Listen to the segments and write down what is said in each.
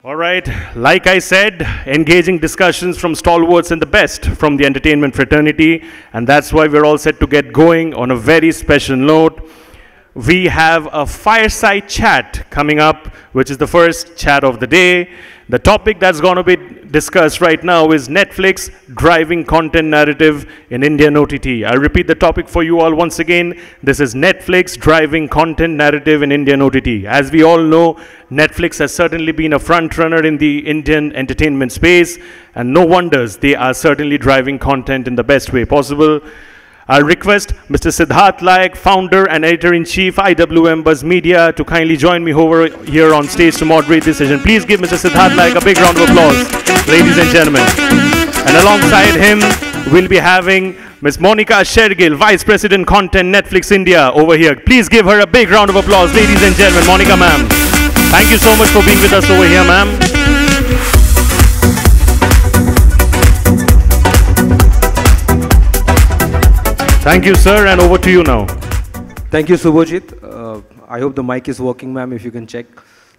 All right, like I said, engaging discussions from stalwarts and the best from the entertainment fraternity, and that's why we're all set to get going on a very special note. We have a fireside chat coming up, which is the first chat of the day. The topic that's going to be discussed right now is Netflix driving content narrative in Indian OTT. I'll repeat the topic for you all once again. This is Netflix driving content narrative in Indian OTT. As we all know, Netflix has certainly been a front runner in the Indian entertainment space, and no wonders they are certainly driving content in the best way possible. I'll request Mr. Siddharth Laik, founder and editor-in-chief, IWM Buzz Media, to kindly join me over here on stage to moderate this session. Please give Mr. Siddharth Laik a big round of applause, ladies and gentlemen. And alongside him, we'll be having Ms. Monica Shergill, Vice President Content, Netflix India, over here. Please give her a big round of applause, ladies and gentlemen. Monica, ma'am. Thank you so much for being with us over here, ma'am. Thank you, sir, and over to you now. Thank you, Subhojit. I hope the mic is working, ma'am, if you can check.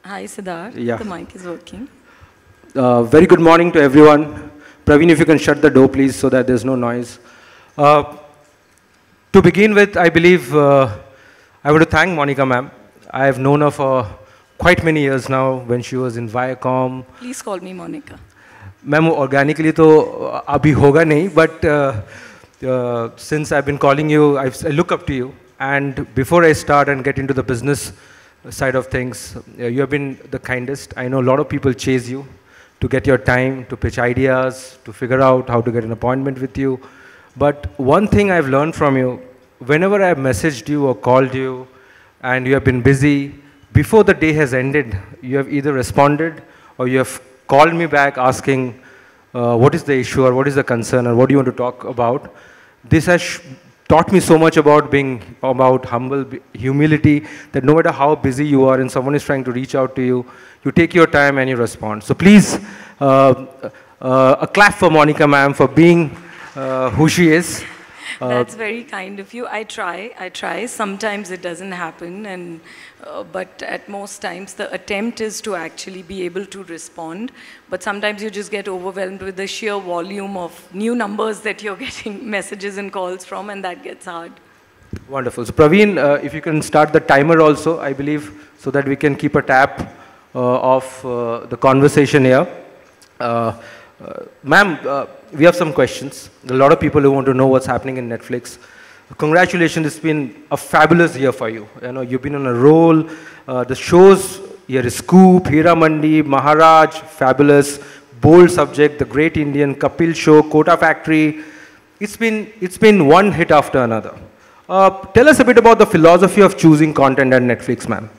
Hi, Siddharth. Yeah. The mic is working. Very good morning to everyone. Praveen, if you can shut the door, please, so that there's no noise. To begin with, I believe I want to thank Monica, ma'am. I have known her for quite many years now when she was in Viacom. Please call me Monica. Ma'am, organically, to abhi hoga nahi, but since I've been calling you, I look up to you. And before I start and get into the business side of things, you have been the kindest. I know a lot of people chase you to get your time, to pitch ideas, to figure out how to get an appointment with you. But one thing I've learned from you, whenever I've messaged you or called you and you have been busy, before the day has ended, you have either responded or you have called me back asking, what is the issue or what is the concern or what do you want to talk about? This has taught me so much about being humble, humility, that no matter how busy you are and someone is trying to reach out to you, you take your time and you respond. So please, a clap for Monica, ma'am, for being who she is. That's very kind of you. I try. Sometimes it doesn't happen, but at most times the attempt is to actually be able to respond. But sometimes you just get overwhelmed with the sheer volume of new numbers that you're getting messages and calls from, and that gets hard. Wonderful. So Praveen, if you can start the timer also, I believe, so that we can keep a tab of the conversation here. Ma'am, we have some questions. A lot of people who want to know what's happening in Netflix. Congratulations, it's been a fabulous year for you. You know, you've been on a roll. The shows, here is Scoop, Hira Mandi, Maharaj, fabulous, Bold Subject, The Great Indian, Kapil Show, Kota Factory. It's been one hit after another. Tell us a bit about the philosophy of choosing content at Netflix, ma'am.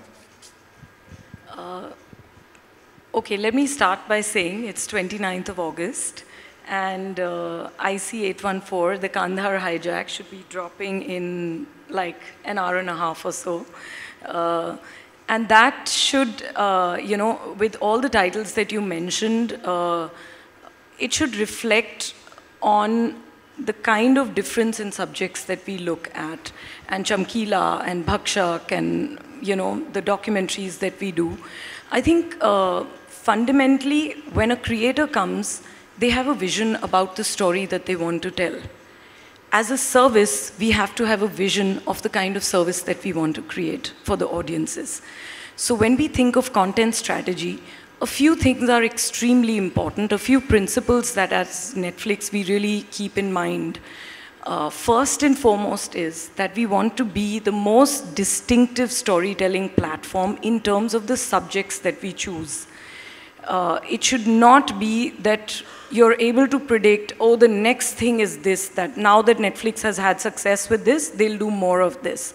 Okay, let me start by saying it's 29th of August. And IC-814, the Kandahar hijack, should be dropping in like an hour and a half or so. And that should, you know, with all the titles that you mentioned, it should reflect on the kind of difference in subjects that we look at. And Chamkila and Bhakshak and, you know, the documentaries that we do. I think fundamentally, when a creator comes, they have a vision about the story that they want to tell. As a service, we have to have a vision of the kind of service that we want to create for the audiences. So when we think of content strategy, a few things are extremely important, a few principles that as Netflix we really keep in mind. First and foremost is that we want to be the most distinctive storytelling platform in terms of the subjects that we choose. It should not be that you're able to predict, oh, the next thing is this, that now that Netflix has had success with this, they'll do more of this.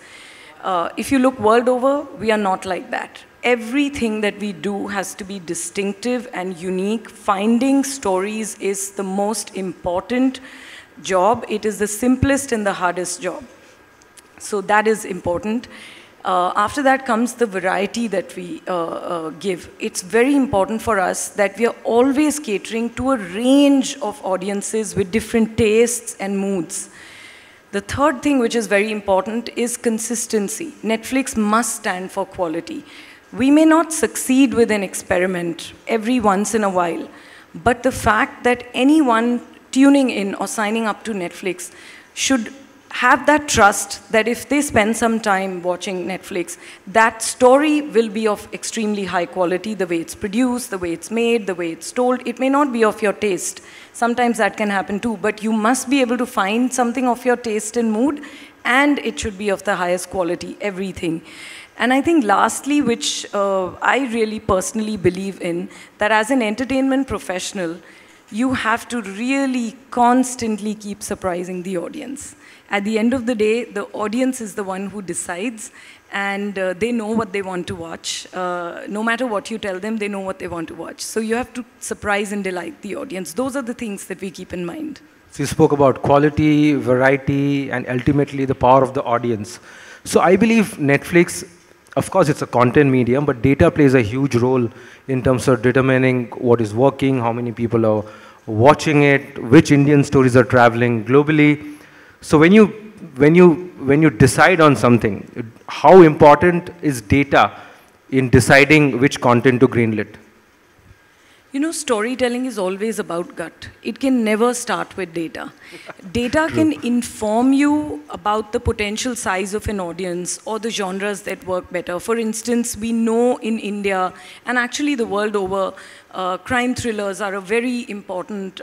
If you look world over, we are not like that. Everything that we do has to be distinctive and unique. Finding stories is the most important job. It is the simplest and the hardest job. So that is important. After that comes the variety that we give. It's very important for us that we are always catering to a range of audiences with different tastes and moods. The third thing which is very important is consistency. Netflix must stand for quality. We may not succeed with an experiment every once in a while, but the fact that anyone tuning in or signing up to Netflix should have that trust that if they spend some time watching Netflix, that story will be of extremely high quality, the way it's produced, the way it's made, the way it's told. It may not be of your taste. Sometimes that can happen too, but you must be able to find something of your taste and mood, and it should be of the highest quality, everything. And I think lastly, which I really personally believe in, that as an entertainment professional, you have to really constantly keep surprising the audience. At the end of the day, the audience is the one who decides, and they know what they want to watch. No matter what you tell them, they know what they want to watch. So you have to surprise and delight the audience. Those are the things that we keep in mind. So you spoke about quality, variety, and ultimately the power of the audience. So I believe Netflix, of course, it's a content medium, but data plays a huge role in terms of determining what is working, how many people are watching it, which Indian stories are traveling globally. So when you decide on something, how important is data in deciding which content to greenlit? You know, storytelling is always about gut. It can never start with data. Data can inform you about the potential size of an audience or the genres that work better. For instance, we know in India, and actually the world over, crime thrillers are a very important,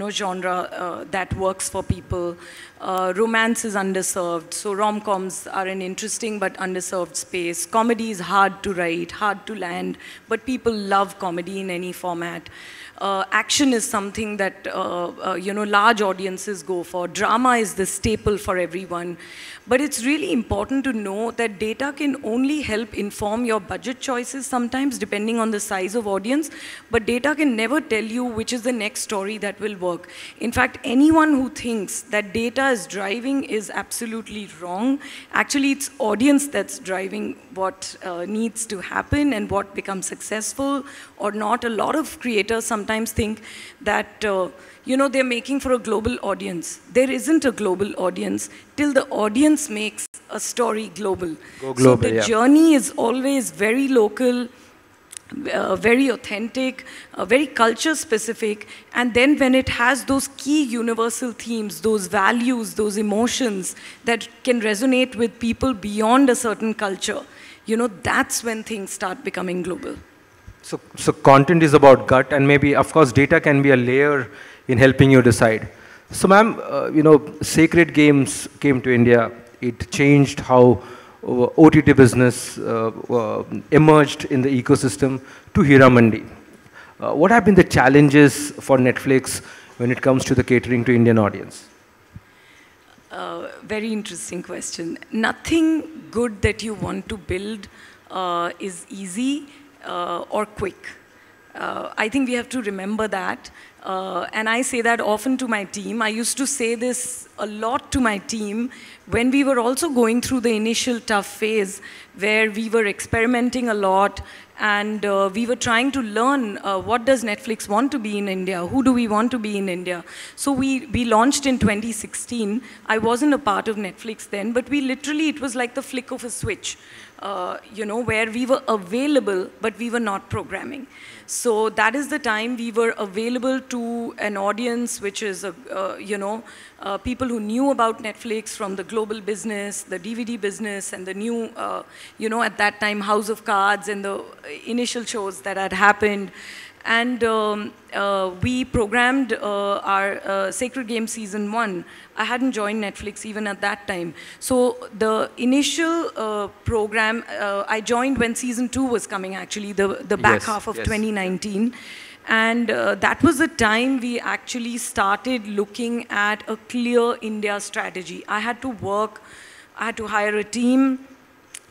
genre that works for people. Romance is underserved, so rom-coms are an interesting but underserved space. Comedy is hard to write, hard to land, but people love comedy in any format. Action is something that large audiences go for. Drama is the staple for everyone. But it's really important to know that data can only help inform your budget choices sometimes, depending on the size of audience. But data can never tell you which is the next story that will work. In fact, anyone who thinks that data is driving is absolutely wrong. Actually, it's audience that's driving what needs to happen and what becomes successful or not. A lot of creators sometimes think that they're making for a global audience. There isn't a global audience till the audience makes a story global. Go global, so the journey is always very local, very authentic, very culture specific, and then when it has those key universal themes, those values, those emotions that can resonate with people beyond a certain culture, that's when things start becoming global. So content is about gut, and maybe, of course, data can be a layer in helping you decide. So ma'am, Sacred Games came to India. It changed how OTT business emerged in the ecosystem to Hira Mandi. What have been the challenges for Netflix when it comes to the catering to Indian audience? Very interesting question. Nothing good that you want to build is easy or quick. I think we have to remember that. And I say that often to my team. I used to say this a lot to my team when we were also going through the initial tough phase where we were experimenting a lot and we were trying to learn what does Netflix want to be in India, who do we want to be in India. So we launched in 2016. I wasn't a part of Netflix then, but it was like the flick of a switch. Where we were available, but we were not programming. So that is the time we were available to an audience, which is, people who knew about Netflix from the global business, the DVD business, and the new, at that time, House of Cards and the initial shows that had happened. And we programmed our Sacred Games Season 1. I hadn't joined Netflix even at that time. So the initial program, I joined when Season 2 was coming, actually, the back half of 2019. And that was the time we actually started looking at a clear India strategy. I had to hire a team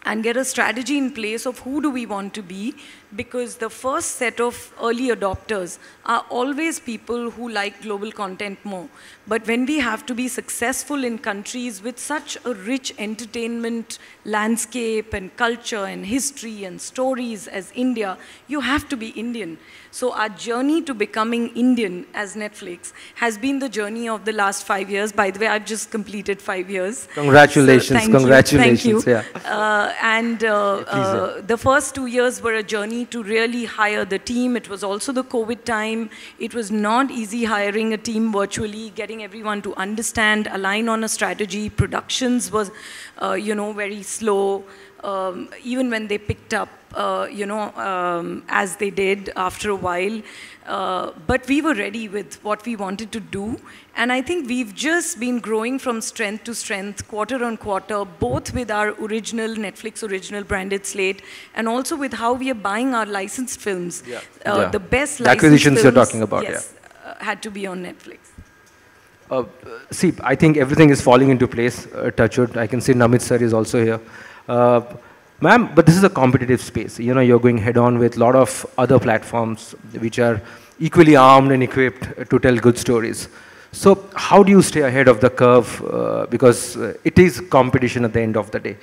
and get a strategy in place of who do we want to be, because the first set of early adopters are always people who like global content more. But when we have to be successful in countries with such a rich entertainment landscape and culture and history and stories as India, you have to be Indian. So our journey to becoming Indian as Netflix has been the journey of the last 5 years. By the way, I've just completed 5 years. Congratulations, so congratulations. Thank you. The first 2 years were a journey to really hire the team. It was also the COVID time. It was not easy hiring a team virtually, getting everyone to understand, align on a strategy. Productions was, very slow. Even when they picked up, as they did after a while. But we were ready with what we wanted to do. And I think we've just been growing from strength to strength, quarter on quarter, both with our original, Netflix original branded slate, and also with how we are buying our licensed films. The best licensed acquisitions films, you're talking about, yes, had to be on Netflix. See, I think everything is falling into place, Touchwood. I can see Namit sir is also here. Ma'am, but this is a competitive space. You're going head on with a lot of other platforms which are equally armed and equipped to tell good stories. So how do you stay ahead of the curve? Because it is competition at the end of the day.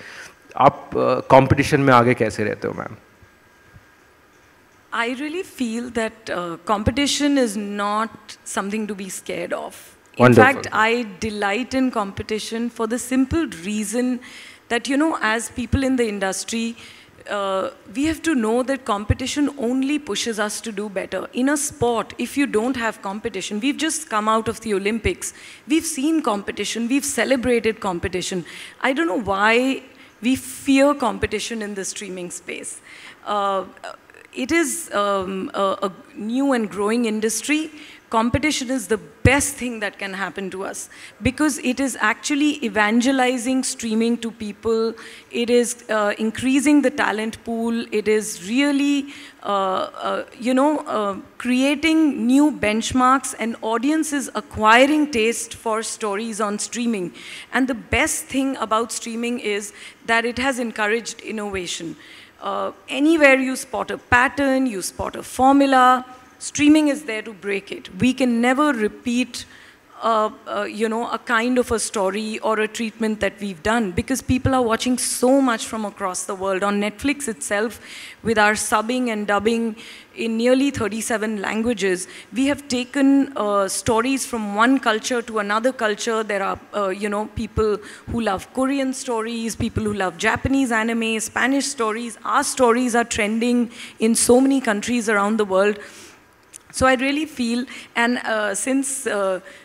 आप competition में आगे कैसे रहते हो, ma'am? I really feel that competition is not something to be scared of. Wonderful. In fact, I delight in competition for the simple reason that, as people in the industry, we have to know that competition only pushes us to do better. In a sport, if you don't have competition, we've just come out of the Olympics. We've seen competition. We've celebrated competition. I don't know why we fear competition in the streaming space. It is a new and growing industry. Competition is the best thing that can happen to us because it is actually evangelizing streaming to people. It is increasing the talent pool. It is really, creating new benchmarks, and audiences acquiring taste for stories on streaming. And the best thing about streaming is that it has encouraged innovation. Anywhere you spot a pattern, you spot a formula, streaming is there to break it. We can never repeat, a kind of a story or a treatment that we've done because people are watching so much from across the world. On Netflix itself, with our subbing and dubbing in nearly 37 languages, we have taken stories from one culture to another culture. There are, people who love Korean stories, people who love Japanese anime, Spanish stories. Our stories are trending in so many countries around the world. So I really feel, and since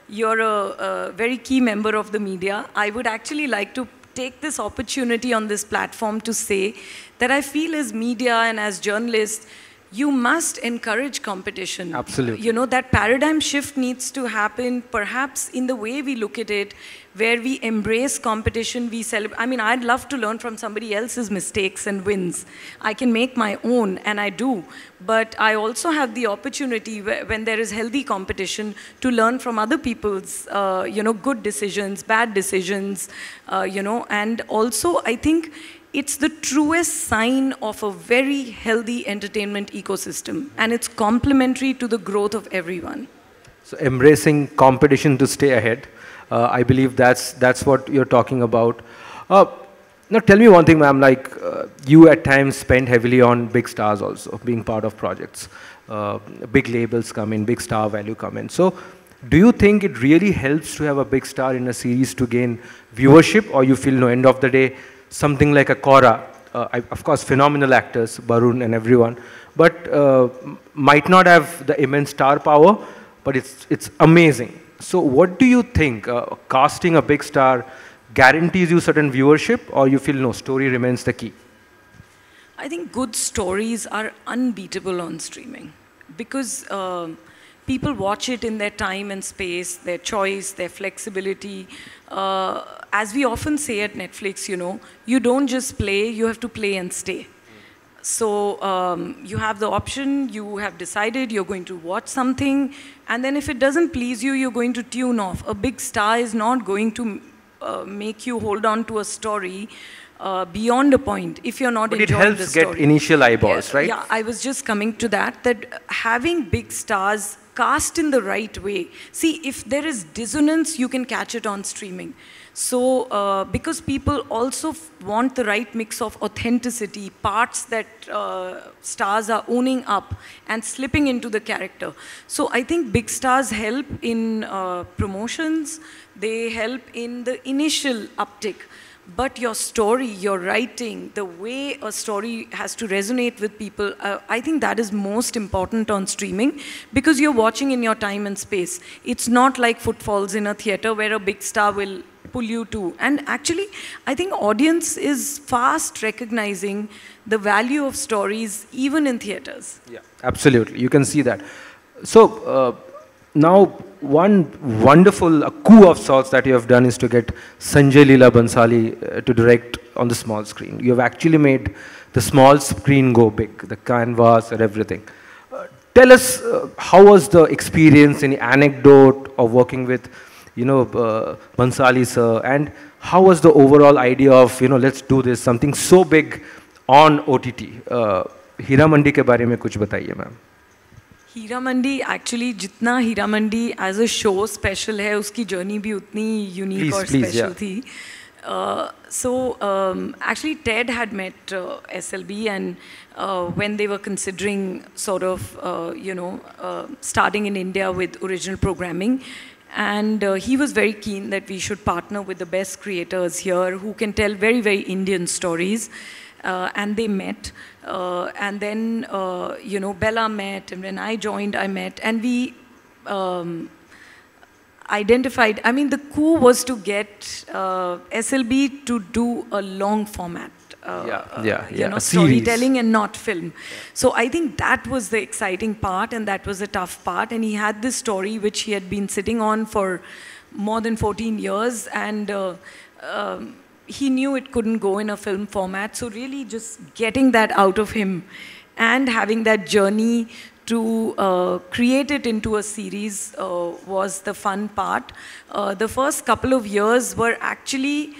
you're a very key member of the media, I would actually like to take this opportunity on this platform to say that I feel as media and as journalists, you must encourage competition. Absolutely. That paradigm shift needs to happen perhaps in the way we look at it, where we embrace competition, we celebrate. I mean, I'd love to learn from somebody else's mistakes and wins. I can make my own, and I do. But I also have the opportunity, when there is healthy competition, to learn from other people's, good decisions, bad decisions, and also I think it's the truest sign of a very healthy entertainment ecosystem, and it's complementary to the growth of everyone. So embracing competition to stay ahead, I believe that's what you're talking about. Now tell me one thing, ma'am, you at times spend heavily on big stars also, being part of projects. Big labels come in, big star value come in. So do you think it really helps to have a big star in a series to gain viewership, or you feel no, end of the day, something like a Cora, of course, phenomenal actors, Barun and everyone, but might not have the immense star power, but it's amazing. So what do you think, casting a big star guarantees you certain viewership, or you feel no, story remains the key? I think good stories are unbeatable on streaming because people watch it in their time and space, their choice, their flexibility. As we often say at Netflix, you don't just play, you have to play and stay. So you have the option, you have decided you're going to watch something, and then if it doesn't please you, you're going to tune off. A big star is not going to make you hold on to a story beyond a point if you're not but enjoying it the helps story. get initial eyeballs, right? Yeah, I was just coming to that, that having big stars cast in the right way. See, if there is dissonance, you can catch it on streaming. So, because people also want the right mix of authenticity, parts that stars are owning up and slipping into the character. So I think big stars help in promotions, they help in the initial uptick. But your story, your writing, the way a story has to resonate with people, I think that is most important on streaming, because you're watching in your time and space. It's not like footfalls in a theater where a big star will pull you to. And actually, I think audience is fast recognizing the value of stories even in theaters. Yeah, absolutely. You can see that. So now one wonderful coup of sorts that you have done is to get Sanjay Leela Bhansali to direct on the small screen. You have actually made the small screen go big, the canvas and everything. Tell us, how was the experience, any anecdote of working with, Bhansali sir, and how was the overall idea of, let's do this, something so big on OTT? Hira Mandi ke बारे में कुछ बताइए ma'am. Heera Mandi, actually जितना Heera Mandi as a show special है, उसकी journey भी उतनी unique और स्पेशल थी. So actually Ted had met SLB, and when they were considering sort of, starting in India with original programming, and he was very keen that we should partner with the best creators here who can tell very, very Indian stories. And they met, and then, Bella met, and when I joined, I met, and we identified, I mean, the coup was to get SLB to do a long format, storytelling and not film. Yeah. So I think that was the exciting part, and that was the tough part, and he had this story which he had been sitting on for more than 14 years, and he knew it couldn't go in a film format, so really just getting that out of him and having that journey to create it into a series was the fun part. The first couple of years were actually,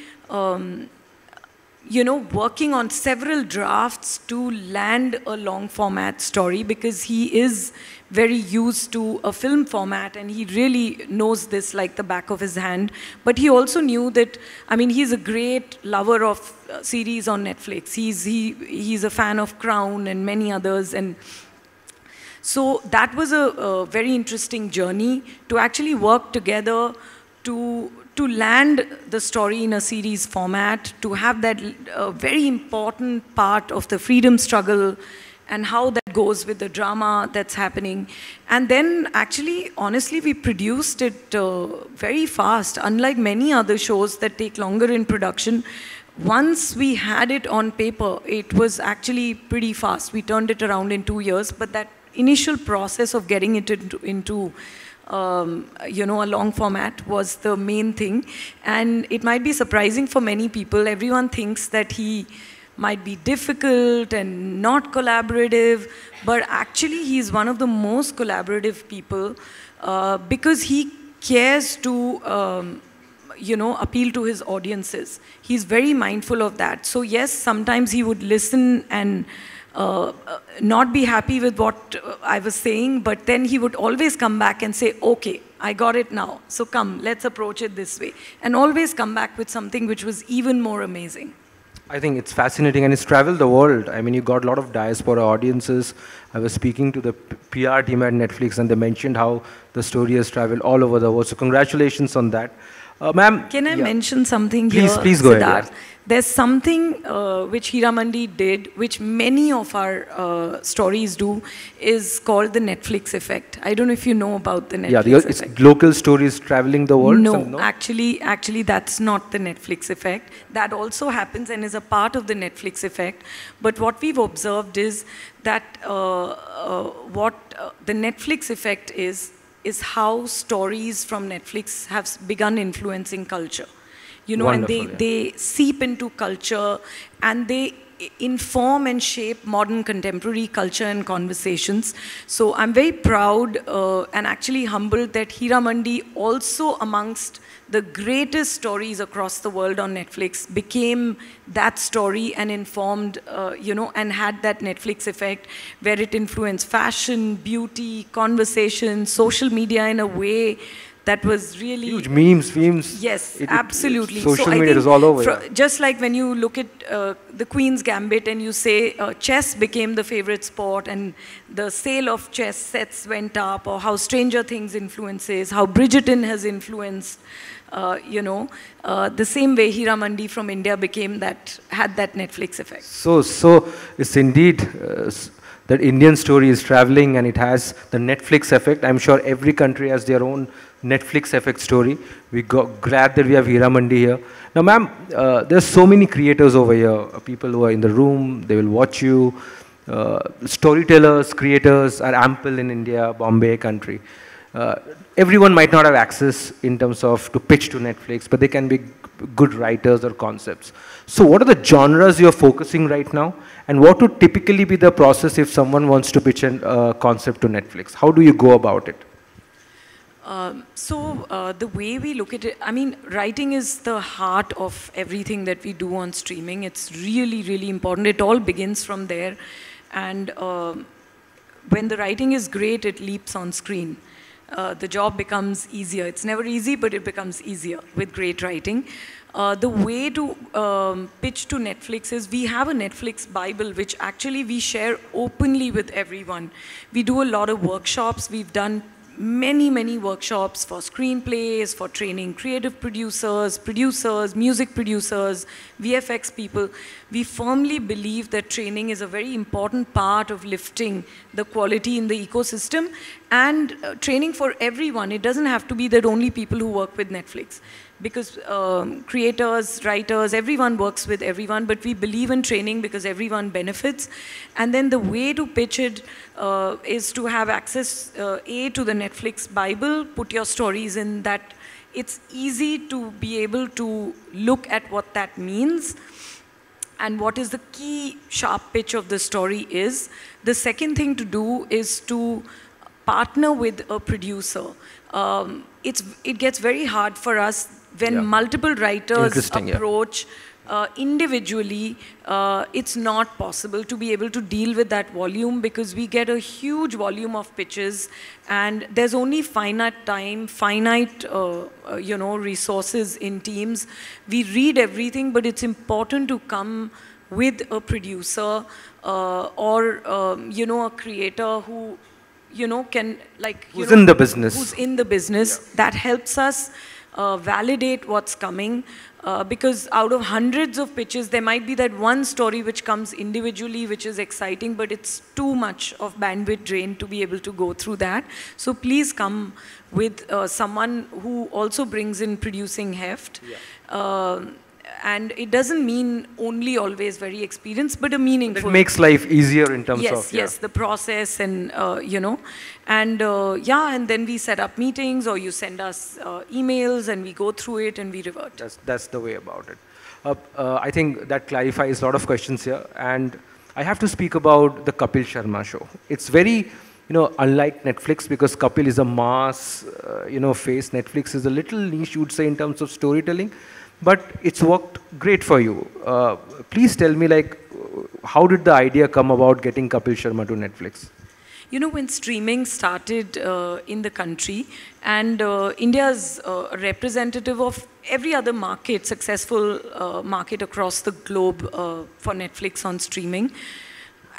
working on several drafts to land a long format story, because he is very used to a film format and he really knows this like the back of his hand. But he also knew that, I mean, he's a great lover of series on Netflix. He's a fan of Crown and many others, and so that was a very interesting journey to actually work together to land the story in a series format, to have that very important part of the freedom struggle and how that goes with the drama that's happening. And then actually, honestly, we produced it very fast, unlike many other shows that take longer in production. Once we had it on paper, it was actually pretty fast. We turned it around in 2 years, but that initial process of getting it into a long format was the main thing. And it might be surprising for many people. Everyone thinks that he might be difficult and not collaborative, but actually he's one of the most collaborative people because he cares to appeal to his audiences. He's very mindful of that. So yes, sometimes he would listen and not be happy with what I was saying, but then he would always come back and say, okay, I got it now, so come, let's approach it this way. And always come back with something which was even more amazing. I think it's fascinating, and it's traveled the world. I mean, you got a lot of diaspora audiences. I was speaking to the PR team at Netflix, and they mentioned how the story has traveled all over the world. So congratulations on that. Ma'am, can I mention something here? Please go ahead. Yeah. There's something which Hira Mandi did, which many of our stories do, is called the Netflix effect. I don't know if you know about the Netflix effect. It's local stories traveling the world? No, actually that's not the Netflix effect. That also happens and is a part of the Netflix effect. But what we've observed is that what the Netflix effect is how stories from Netflix have begun influencing culture. And they seep into culture, and they inform and shape modern contemporary culture and conversations. So I'm very proud and actually humbled that Hira Mandi, also amongst the greatest stories across the world on Netflix, became that story and informed, you know, and had that Netflix effect where it influenced fashion, beauty, conversation, social media in a way that was really... Huge memes. Yes, absolutely. Social media is all over. Just like when you look at the Queen's Gambit and you say chess became the favorite sport and the sale of chess sets went up, or how Stranger Things influences, how Bridgerton has influenced, you know, the same way Hira Mandi from India became that, had that Netflix effect. So it's indeed that Indian story is traveling and it has the Netflix effect. I'm sure every country has their own Netflix effect story. We got glad that we have Hira Mandi here. Now, ma'am, there's so many creators over here. People who are in the room, they will watch you. Storytellers, creators are ample in India, Bombay country. Everyone might not have access in terms of to pitch to Netflix, but they can be good writers or concepts. So what are the genres you're focusing right now? And what would typically be the process if someone wants to pitch a concept to Netflix? How do you go about it? The way we look at it, I mean, writing is the heart of everything that we do on streaming. It's really, really important. It all begins from there. And when the writing is great, it leaps on screen. The job becomes easier. It's never easy, but it becomes easier with great writing. The way to pitch to Netflix is we have a Netflix Bible, which actually we share openly with everyone. We do a lot of workshops. We've done many workshops for screenplays, for training creative producers, music producers, VFX people. We firmly believe that training is a very important part of lifting the quality in the ecosystem, and training for everyone. It doesn't have to be that only people who work with Netflix, because creators, writers, everyone works with everyone, but we believe in training because everyone benefits. And then the way to pitch it is to have access, to the Netflix Bible, put your stories in that. It's easy to be able to look at what that means and what is the key sharp pitch of the story is. The second thing to do is to partner with a producer. It gets very hard for us when multiple writers approach individually. It's not possible to be able to deal with that volume because we get a huge volume of pitches and there's only finite time, finite you know, resources in teams. We read everything, but it's important to come with a producer or you know, a creator who, you know, can like... Who's in the business. Who's in the business. That helps us validate what's coming. Because out of hundreds of pitches, there might be that one story which comes individually, which is exciting, but it's too much of bandwidth drain to be able to go through that. So please come with someone who also brings in producing heft. And it doesn't mean only always very experienced, but a meaningful. It makes life easier in terms of... Yes, the process and, you know, and yeah, and then we set up meetings or you send us emails and we go through it and we revert. That's the way about it. I think that clarifies a lot of questions here. And I have to speak about the Kapil Sharma show. It's very, you know, unlike Netflix because Kapil is a mass, you know, face. Netflix is a little niche, you would say, in terms of storytelling. But it's worked great for you. Please tell me, like, how did the idea come about getting Kapil Sharma to Netflix? You know, when streaming started in the country, and India is a representative of every other market, successful market across the globe for Netflix on streaming.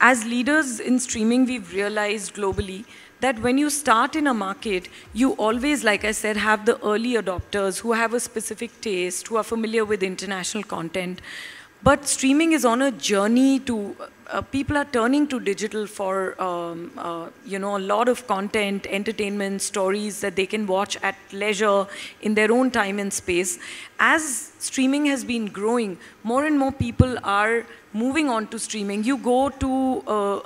As leaders in streaming, we've realized globally that when you start in a market, you always, like I said, have the early adopters who have a specific taste, who are familiar with international content. But streaming is on a journey to, people are turning to digital for, you know, a lot of content, entertainment, stories that they can watch at leisure in their own time and space. As streaming has been growing, more and more people are moving on to streaming. You go to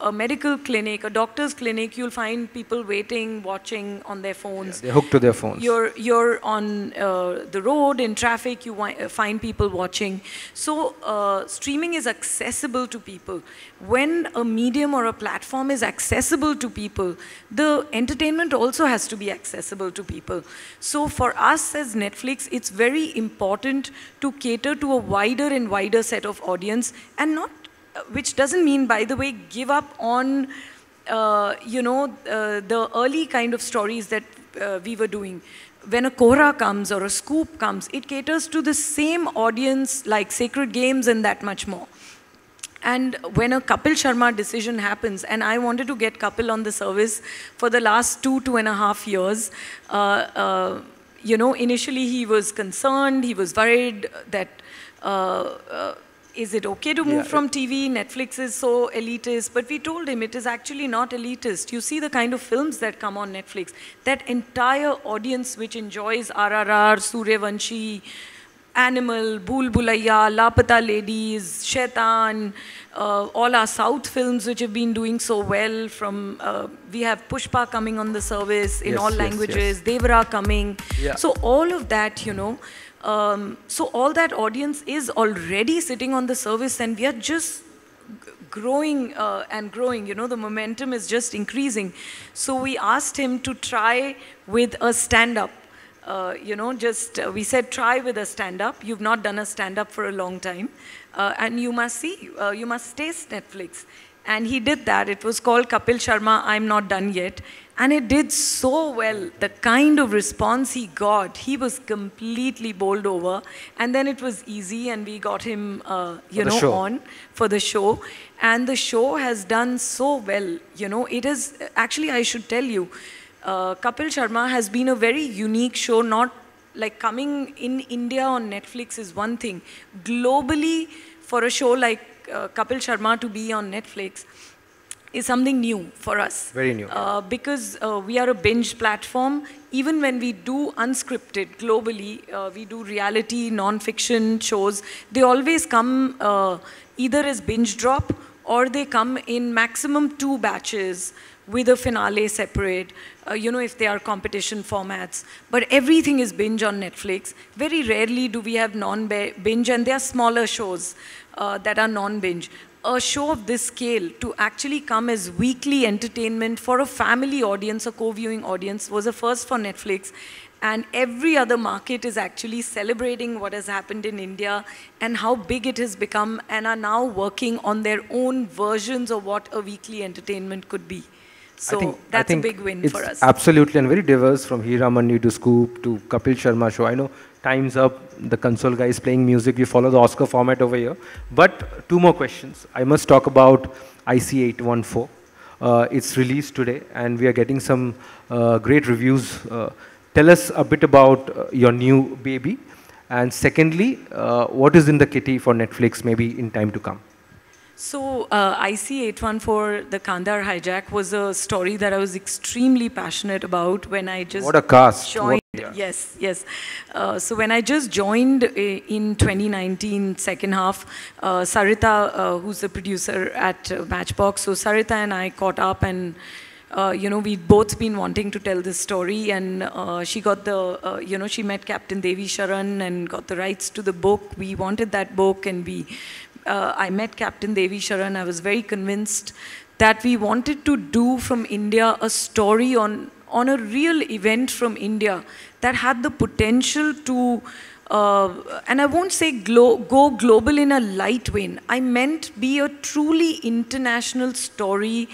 a medical clinic, a doctor's clinic, you'll find people waiting, watching on their phones. They're hooked to their phones. You're on the road, in traffic, you find people watching. So streaming is accessible to people. When a medium or a platform is accessible to people, the entertainment also has to be accessible to people. So for us as Netflix, it's very important to cater to a wider and wider set of audience, and not, which doesn't mean, by the way, give up on, the early kind of stories that we were doing. When a Kohra comes or a Scoop comes, it caters to the same audience like Sacred Games and that much more. And when a Kapil Sharma decision happens, and I wanted to get Kapil on the service for the last 2.5 years, initially he was concerned, he was worried that, is it okay to move from TV? Netflix is so elitist. But we told him it is actually not elitist. You see the kind of films that come on Netflix. That entire audience which enjoys RRR, Suryavanshi, Animal, Bhool Bhulaiya, Lapata Ladies, Shaitan, all our South films which have been doing so well. From we have Pushpa coming on the service in all languages, Devara coming. So all of that, so all that audience is already sitting on the service, and we are just growing and growing. The momentum is just increasing. So we asked him to try with a stand-up. We said, try with a stand-up. You've not done a stand-up for a long time. And you must see, you must taste Netflix. And he did that. It was called Kapil Sharma, I'm Not Done Yet. And it did so well. The kind of response he got, he was completely bowled over. And then it was easy, and we got him, on for the show. And the show has done so well. It is, actually, I should tell you, Kapil Sharma has been a very unique show. Not like coming in India on Netflix is one thing. Globally, for a show like Kapil Sharma to be on Netflix is something new for us. Very new. Because we are a binge platform. Even when we do unscripted globally, we do reality, non-fiction shows, they always come either as binge drop, or they come in maximum 2 batches with a finale separate, if they are competition formats. But everything is binge on Netflix. Very rarely do we have non-binge, and there are smaller shows that are non-binge. A show of this scale to actually come as weekly entertainment for a family audience, a co-viewing audience, was a first for Netflix. And every other market is actually celebrating what has happened in India and how big it has become, and are now working on their own versions of what a weekly entertainment could be. So that's a big win for us. Absolutely, and very diverse, from Heeramani to Scoop to Kapil Sharma show. I know time's up, the console guy is playing music, we follow the Oscar format over here. But 2 more questions. I must talk about IC814. It's released today, and we are getting some great reviews. Tell us a bit about your new baby. And secondly, what is in the kitty for Netflix maybe in time to come? So IC814, the Kandahar hijack, was a story that I was extremely passionate about when I just What a cast. joined. Yes. So when I just joined in 2019, second half, Sarita, who's the producer at Matchbox, so Sarita and I caught up, and we'd both been wanting to tell this story, and she got the, she met Captain Devi Sharan and got the rights to the book. We wanted that book, and I met Captain Devi Sharan. I was very convinced that we wanted to do from India a story on a real event from India that had the potential to, and I won't say go global in a light vein. I meant be a truly international story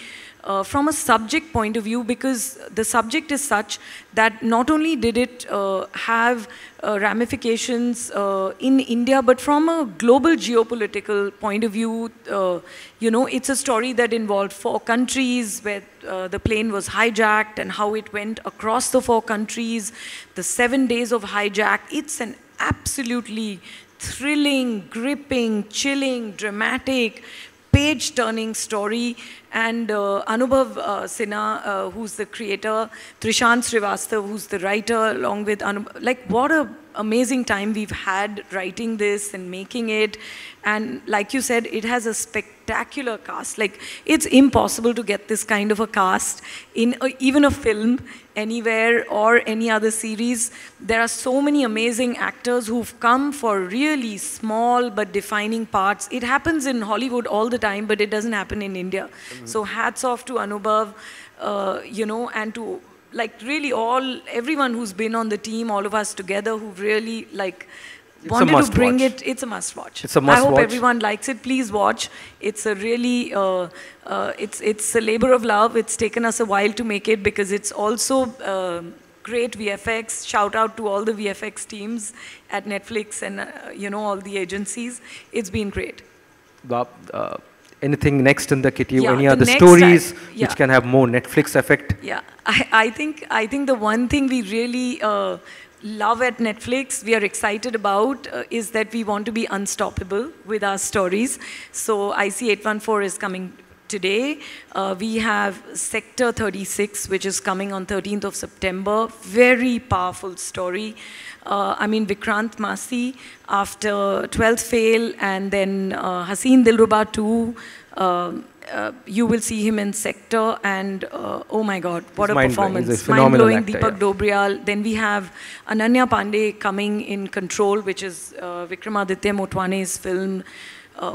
from a subject point of view, because the subject is such that not only did it have ramifications in India, but from a global geopolitical point of view, it's a story that involved 4 countries where the plane was hijacked and how it went across the 4 countries, the 7 days of hijack. It's an absolutely thrilling, gripping, chilling, dramatic, page-turning story. And Anubhav Sinha, who's the creator, Trishant Srivastav, who's the writer, along with Anubhav, like what a amazing time we've had writing this and making it. And like you said, it has a spectacular cast. Like, it's impossible to get this kind of a cast in even a film anywhere or any other series. There are so many amazing actors who've come for really small but defining parts. It happens in Hollywood all the time, but it doesn't happen in India. So hats off to Anubhav, you know, and to like really everyone who's been on the team, all of us together who've really like wanted to bring it. It's a must watch. It's a must watch. I hope watch. everyone likes it. Please watch. It's a really, it's a labor of love. It's taken us a while to make it because it's also great VFX. Shout out to all the VFX teams at Netflix and you know, all the agencies. It's been great. Bob, anything next in the kitty? Yeah, any the other next stories yeah. which can have more Netflix effect? Yeah, I think the one thing we really love at Netflix, we are excited about, is that we want to be unstoppable with our stories. So IC 814 is coming today. We have Sector 36, which is coming on 13th of September. Very powerful story. I mean, Vikrant Masi, after 12th Fail, and then Haseen Dilruba 2, you will see him in Sector, and oh my God, what a performance. He's a phenomenal actor, Deepak Dobriyal. Then we have Ananya Pandey coming in Control, which is Vikramaditya Motwane's film.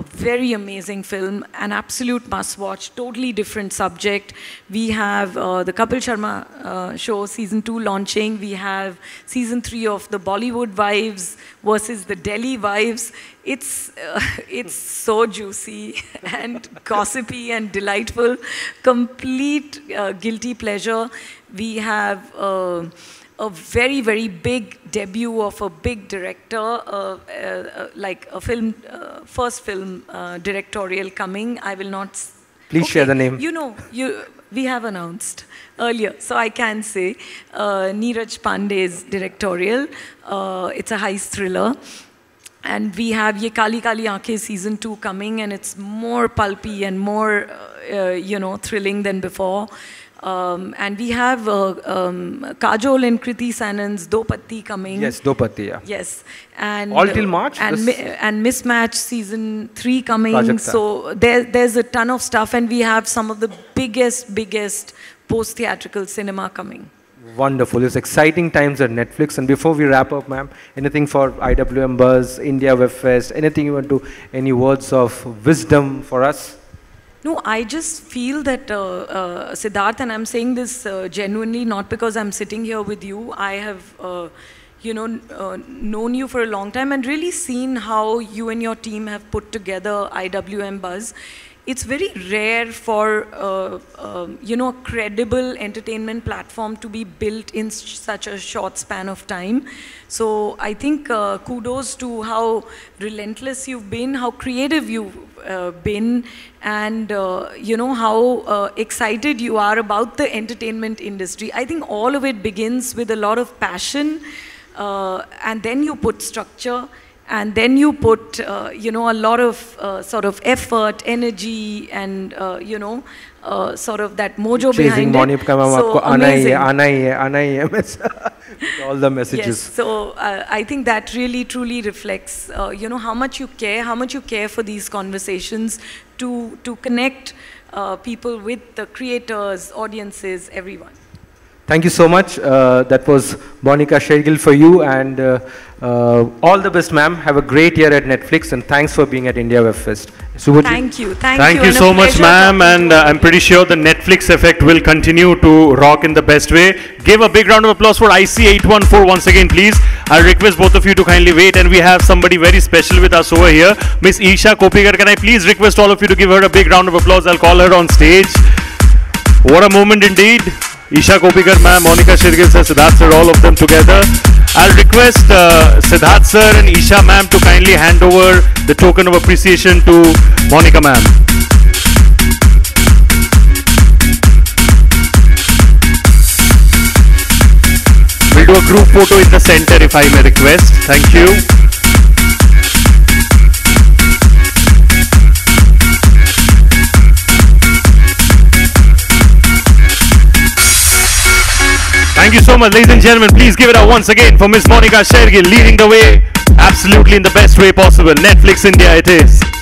Very amazing film, an absolute must-watch, totally different subject. We have the Kapil Sharma show, season 2 launching. We have season 3 of the Bollywood Wives versus the Delhi Wives. It's so juicy and gossipy and delightful. Complete guilty pleasure. We have a very, very big debut of a big director, like a film, first film directorial coming. I will not... Please share the name. You know, we have announced earlier, so I can say Neeraj Pandey's directorial. It's a heist thriller. And we have Ye Kali Kali Aankhein season 2 coming, and it's more pulpy and more, you know, thrilling than before. And we have Kajol and Kriti Sanan's Do Patti coming. Yes, Do Patti, yeah. Yes. And all till March? And Mismatch season 3 coming. Prajakta. So there's a ton of stuff, and we have some of the biggest post-theatrical cinema coming. Wonderful. It's exciting times at Netflix. And before we wrap up, ma'am, anything for IWM Buzz, India Web Fest, anything you want to, any words of wisdom for us? No, I just feel that, Siddharth, and I'm saying this genuinely, not because I'm sitting here with you. I have, you know, known you for a long time and really seen how you and your team have put together IWM Buzz. It's very rare for, you know, a credible entertainment platform to be built in such a short span of time. So I think kudos to how relentless you've been, how creative you've been, and you know, how excited you are about the entertainment industry. I think all of it begins with a lot of passion, and then you put structure, and then you put, you know, a lot of sort of effort, energy, and, you know, sort of that mojo behind it. So amazing. All the messages. Yes, so I think that really, truly reflects, you know, how much you care for these conversations to connect people with the creators, audiences, everyone. Thank you so much. That was Monica Shergill for you, and all the best, ma'am. Have a great year at Netflix, and thanks for being at India Web Fest. Subhaji. Thank you. Thank you so much, ma'am, and I'm pretty sure the Netflix effect will continue to rock in the best way. Give a big round of applause for IC814 once again, please. I'll request both of you to kindly wait, and we have somebody very special with us over here, Miss Isha Kopikar. Can I please request all of you to give her a big round of applause? I'll call her on stage. What a moment indeed. Isha Kopikar ma'am, Monica Shergill sir, Siddharth sir, all of them together. I'll request Siddharth sir and Isha ma'am to kindly hand over the token of appreciation to Monica ma'am. We'll do a group photo in the center if I may request. Thank you. Thank you so much, ladies and gentlemen. Please give it up once again for Miss Monica Shergill leading the way, absolutely in the best way possible. Netflix India it is.